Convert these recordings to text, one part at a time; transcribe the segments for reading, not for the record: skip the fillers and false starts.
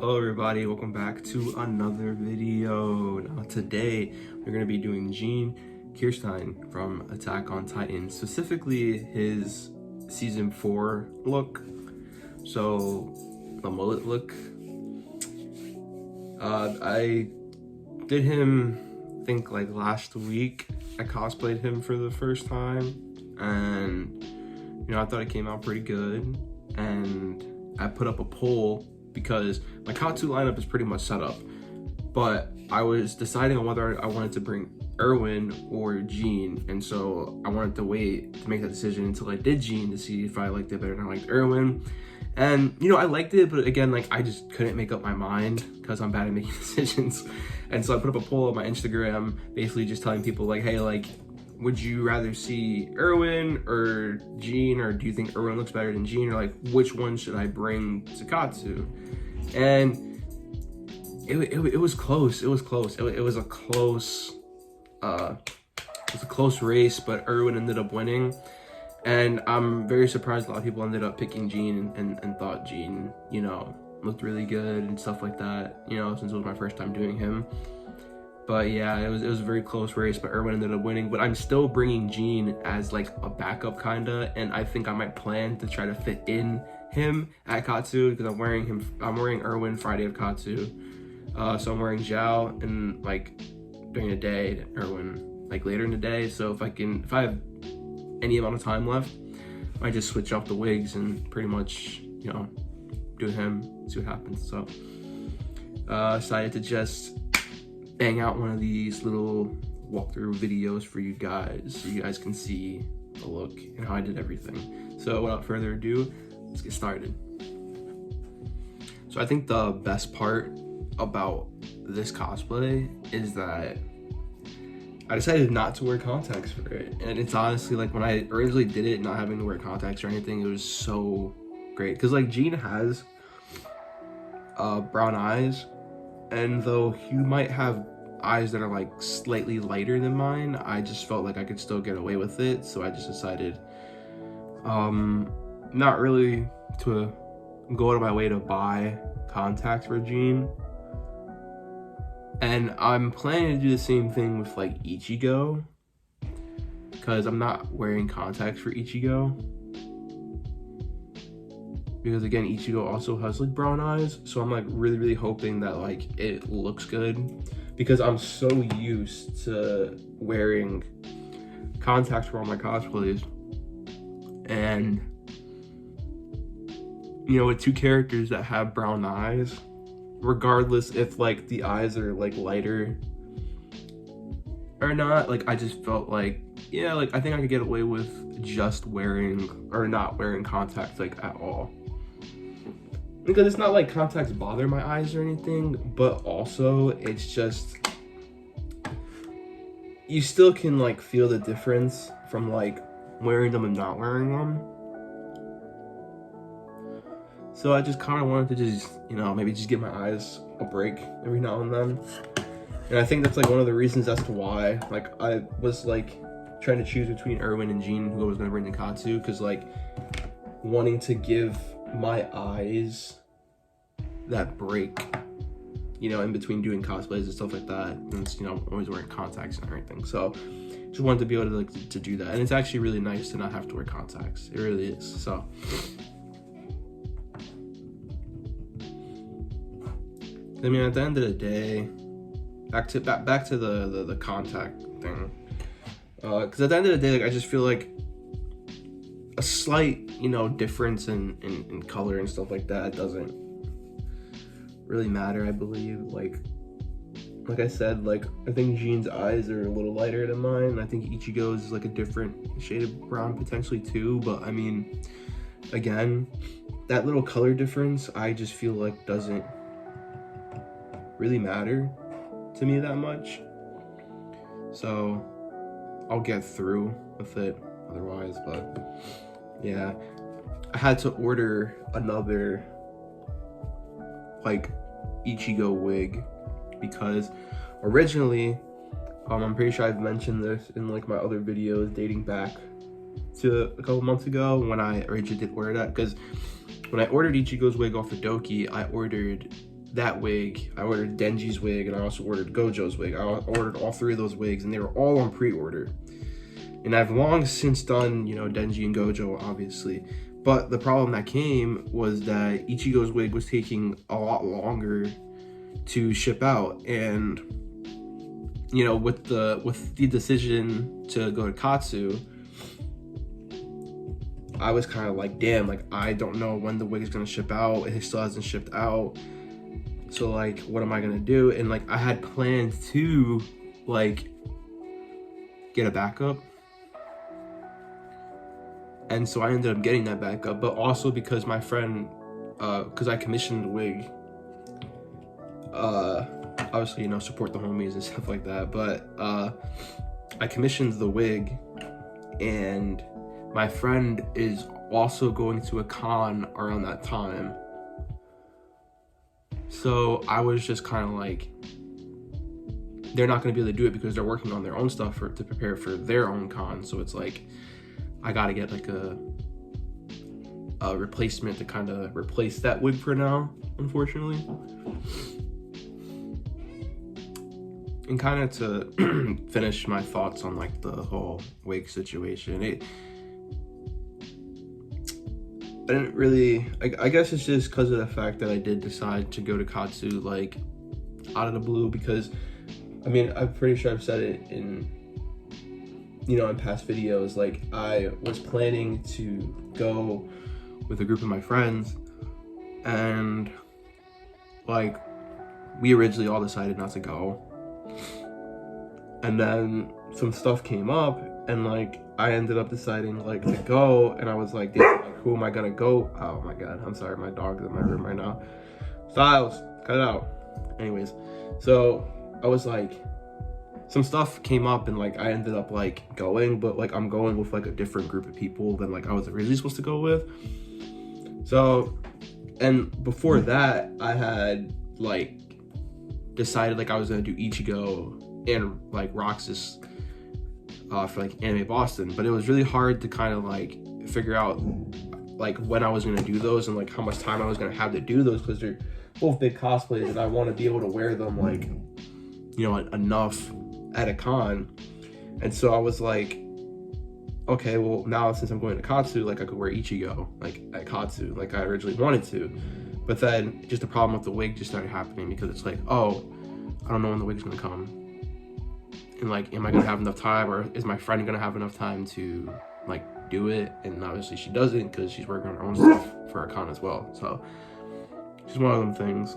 Hello everybody, welcome back to another video. Now today we're going to be doing Kirstein from Attack on Titan, specifically his season 4 look. So the mullet look. I did him, I think like last week. I cosplayed him for the first time, and I thought it came out pretty good. And I put up a poll because my katsu lineup is pretty much set up, but I was deciding on whether I wanted to bring Erwin or Jean, and so I wanted to wait to make that decision until I did Jean to see if I liked it better than I liked Erwin. And I liked it, but again, like, I just couldn't make up my mind because I'm bad at making decisions. And so I put up a poll on my Instagram basically just telling people like, hey, like, would you rather see Erwin or Jean, or do you think Erwin looks better than Jean, or like which one should I bring to Katsu? And it was close. It was close. It was a close race, but Erwin ended up winning. And I'm very surprised a lot of people ended up picking Jean and thought Jean, looked really good and stuff like that, since it was my first time doing him. But yeah, it was a very close race, but Erwin ended up winning. But I'm still bringing Jean as like a backup kinda, and I think I might plan to try to fit in him at Katsu because I'm wearing Erwin Friday of Katsu. So I'm wearing Zhao and like during the day, Erwin like later in the day. So if I have any amount of time left, I might just switch off the wigs and pretty much, do him, see what happens. So decided to just bang out one of these little walkthrough videos for you guys so you guys can see the look and how I did everything. So without further ado, let's get started. So I think the best part about this cosplay is that I decided not to wear contacts for it. And it's honestly like when I originally did it, not having to wear contacts or anything, it was so great. Because like Jean has brown eyes, and though you might have eyes that are like slightly lighter than mine, I just felt like I could still get away with it. So I just decided not really to go out of my way to buy contacts for Jean. And I'm planning to do the same thing with like Ichigo, because I'm not wearing contacts for Ichigo. Because again, Ichigo also has like brown eyes, so I'm like really hoping that like it looks good, because I'm so used to wearing contacts for all my cosplays. And with two characters that have brown eyes, regardless if like the eyes are like lighter or not, like I just felt like, yeah, like I think I could get away with just wearing or not wearing contacts like at all. Because it's not like contacts bother my eyes or anything, but also it's just, you still can like feel the difference from like wearing them and not wearing them. So I just kind of wanted to just, maybe just give my eyes a break every now and then. And I think that's like one of the reasons as to why like I was like trying to choose between Erwin and Jean, who I was going to bring to Katsu, because like wanting to give my eyes that break, in between doing cosplays and stuff like that, and I'm always wearing contacts and everything. So just wanted to be able to like to do that, and it's actually really nice to not have to wear contacts. It really is. So I mean, at the end of the day, back to the contact thing, because at the end of the day, like I just feel like a slight difference in color and stuff like that doesn't really matter, I believe. Like I said, like I think Jean's eyes are a little lighter than mine. I think Ichigo's is like a different shade of brown potentially too, but I mean, again, that little color difference I just feel like doesn't really matter to me that much. So I'll get through with it otherwise. But yeah, I had to order another like Ichigo wig because originally I'm pretty sure I've mentioned this in like my other videos dating back to a couple months ago when I originally did order that, because when I ordered Ichigo's wig off of Doki, I ordered that wig, I ordered Denji's wig, and I also ordered Gojo's wig. I ordered all 3 of those wigs, and they were all on pre-order. And I've long since done, you know, Denji and Gojo, obviously. But the problem that came was that Ichigo's wig was taking a lot longer to ship out. And, you know, with the decision to go to Katsu, I was kind of like, damn, like, I don't know when the wig is going to ship out. It still hasn't shipped out. So, like, what am I going to do? And, like, I had plans to, like, get a backup. And so I ended up getting that backup, but also because my friend, because I commissioned the wig, obviously, you know, support the homies and stuff like that, but I commissioned the wig, and my friend is also going to a con around that time. So I was just kind of like, they're not going to be able to do it because they're working on their own stuff to prepare for their own con. So it's like, I gotta get like a replacement to kind of replace that wig for now, unfortunately. And kind of to finish my thoughts on like the whole wig situation, I didn't really, I guess it's just because of the fact that I did decide to go to Katsu like out of the blue, because I mean, I'm pretty sure I've said it in, you know, in past videos, like I was planning to go with a group of my friends, and like we originally all decided not to go, and then some stuff came up, and like I ended up deciding like to go, and I was like, damn, like, who am I gonna go? Oh my god, I'm sorry, my dog's in my room right now. Styles, cut it out. Anyways, so I was like, some stuff came up, and like I ended up like going, but like I'm going with like a different group of people than like I was originally supposed to go with. So, and before that, I had like decided like I was gonna do Ichigo and like Roxas for like Anime Boston, but it was really hard to kind of like figure out like when I was gonna do those and like how much time I was gonna have to do those, because they're both big cosplays and I want to be able to wear them like, you know, enough at a con. And so I was like, okay, well now since I'm going to Katsu, like I could wear Ichigo like at Katsu like I originally wanted to. But then just the problem with the wig just started happening, because it's like, oh, I don't know when the wig's gonna come, and like, am I gonna have enough time, or is my friend gonna have enough time to like do it? And obviously she doesn't, because she's working on her own stuff for her con as well. So it's one of them things.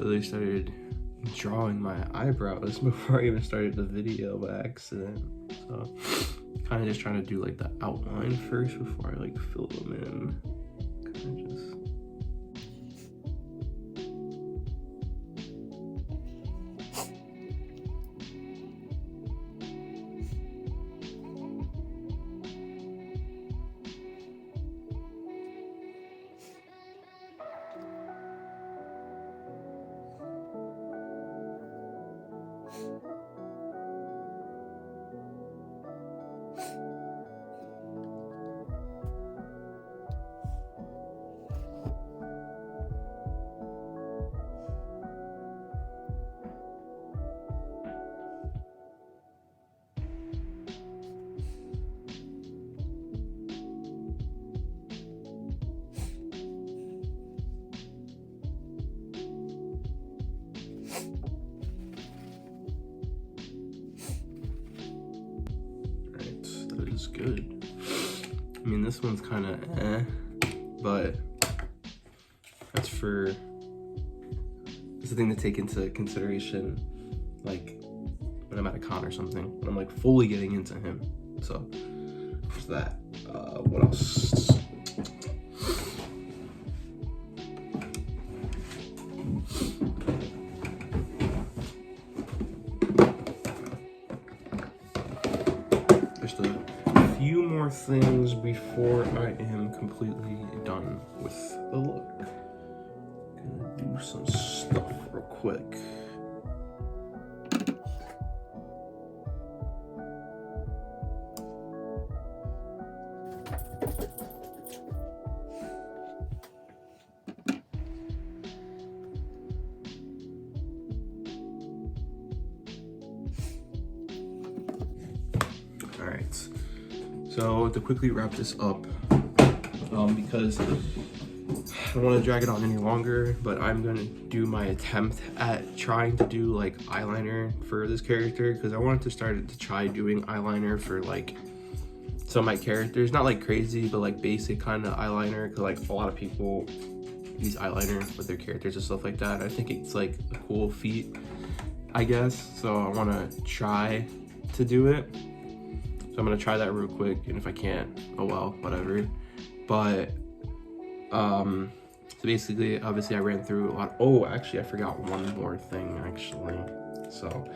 They started drawing my eyebrows before I even started the video by accident. So kind of just trying to do like the outline first before I like fill them in. Kind of just. Is good. I mean, this one's kind of but that's for, it's a thing to take into consideration like when I'm at a con or something, when I'm like fully getting into him. So there's that. What else? more things before I am completely done with the look. Gonna do some stuff real quick. Alright, so to quickly wrap this up, because I don't want to drag it on any longer, but I'm gonna do my attempt at trying to do like eyeliner for this character, because I wanted to start to try doing eyeliner for like some of my characters, not like crazy, but like basic kind of eyeliner, because like a lot of people use eyeliner with their characters and stuff like that. I think it's like a cool feat, I guess, so I want to try to do it. So I'm gonna try that real quick, and if I can't, oh well, whatever. But so basically, obviously I ran through a lot. Oh, actually I forgot one more thing actually. So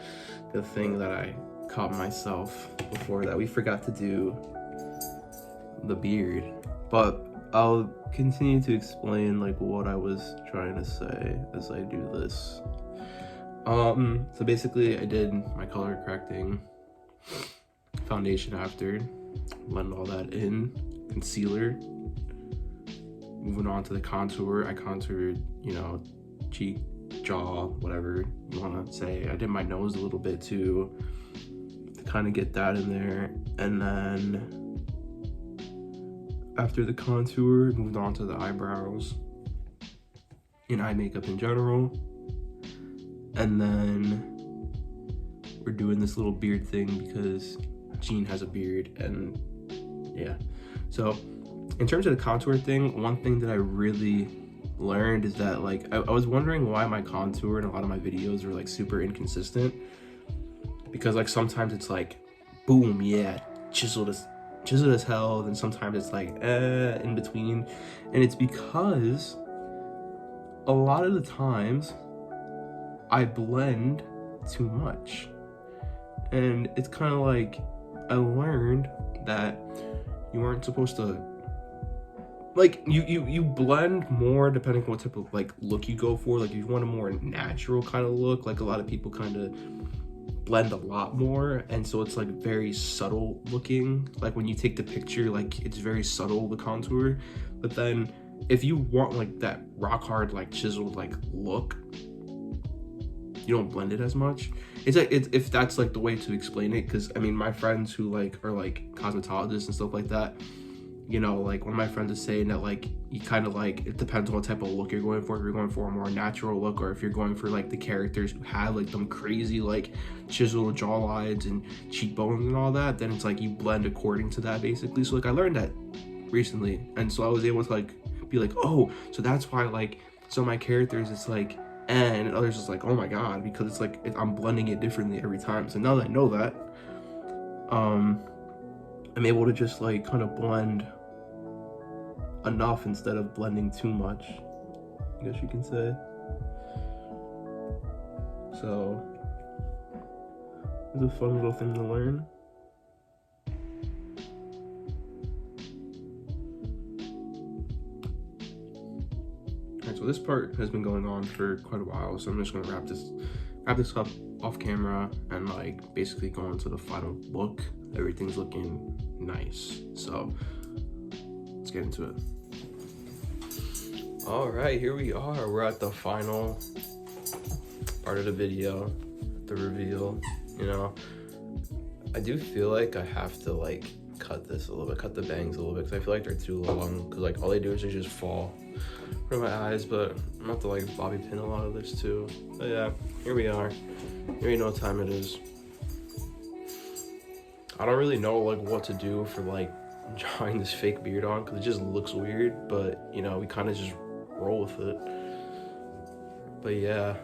the thing that I caught myself before that we forgot to do the beard, but I'll continue to explain like what I was trying to say as I do this. So basically I did my color correcting, foundation after, blend all that in, concealer, moving on to the contour. I contoured, you know, cheek, jaw, whatever you want to say. I did my nose a little bit too to kind of get that in there, and then after the contour, moved on to the eyebrows and eye makeup in general, and then we're doing this little beard thing because Jean has a beard, and yeah. So in terms of the contour thing, one thing that I really learned is that like I was wondering why my contour in a lot of my videos were like super inconsistent, because like sometimes it's like boom, yeah, chiseled as hell, and sometimes it's like in between, and it's because a lot of the times I blend too much, and it's kind of like I learned that you aren't supposed to like you blend more depending on what type of like look you go for. Like if you want a more natural kind of look, like a lot of people kind of blend a lot more, and so it's like very subtle looking. Like when you take the picture, like it's very subtle, the contour. But then if you want like that rock hard like chiseled like look, you don't blend it as much. It's like if that's like the way to explain it, because I mean my friends who like are like cosmetologists and stuff like that, you know, like one of my friends is saying that like you kind of like, it depends on what type of look you're going for. If you're going for a more natural look, or if you're going for like the characters who have like them crazy like chiseled jawlines and cheekbones and all that, then it's like you blend according to that basically. So like I learned that recently, and so I was able to like be like, oh, so that's why like some of my characters it's like and others is like, oh my god, because it's like I'm blending it differently every time. So now that I know that, I'm able to just like kind of blend enough instead of blending too much, I guess you can say. So it's a fun little thing to learn. Alright, so this part has been going on for quite a while, so I'm just gonna wrap this up off camera and like basically go into the final look. Everything's looking nice, so let's get into it. All right, here we are. We're at the final part of the video, the reveal. You know, I do feel like I have to like cut this a little bit, cut the bangs a little bit, because I feel like they're too long, because like all they do is they just fall from my eyes. But I'm about to like bobby pin a lot of this too. But yeah, here we are. Here you know what time it is. I don't really know like what to do for like drawing this fake beard on, because it just looks weird, but you know, we kind of just roll with it. But yeah,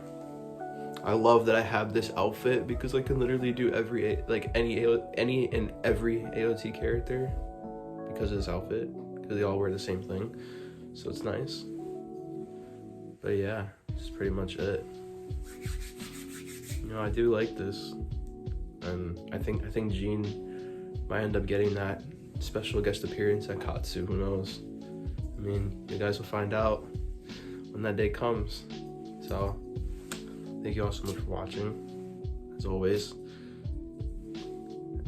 I love that I have this outfit, because I can literally do any and every AOT character because of this outfit, because they all wear the same thing, so it's nice. But yeah, that's pretty much it. You know, I do like this, and I think Jean might end up getting that special guest appearance at Katsu, who knows? I mean, you guys will find out when that day comes. So, thank you all so much for watching. As always,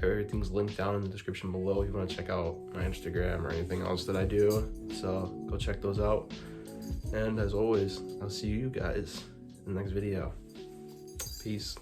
everything's linked down in the description below if you want to check out my Instagram or anything else that I do. So, go check those out. And as always, I'll see you guys in the next video. Peace.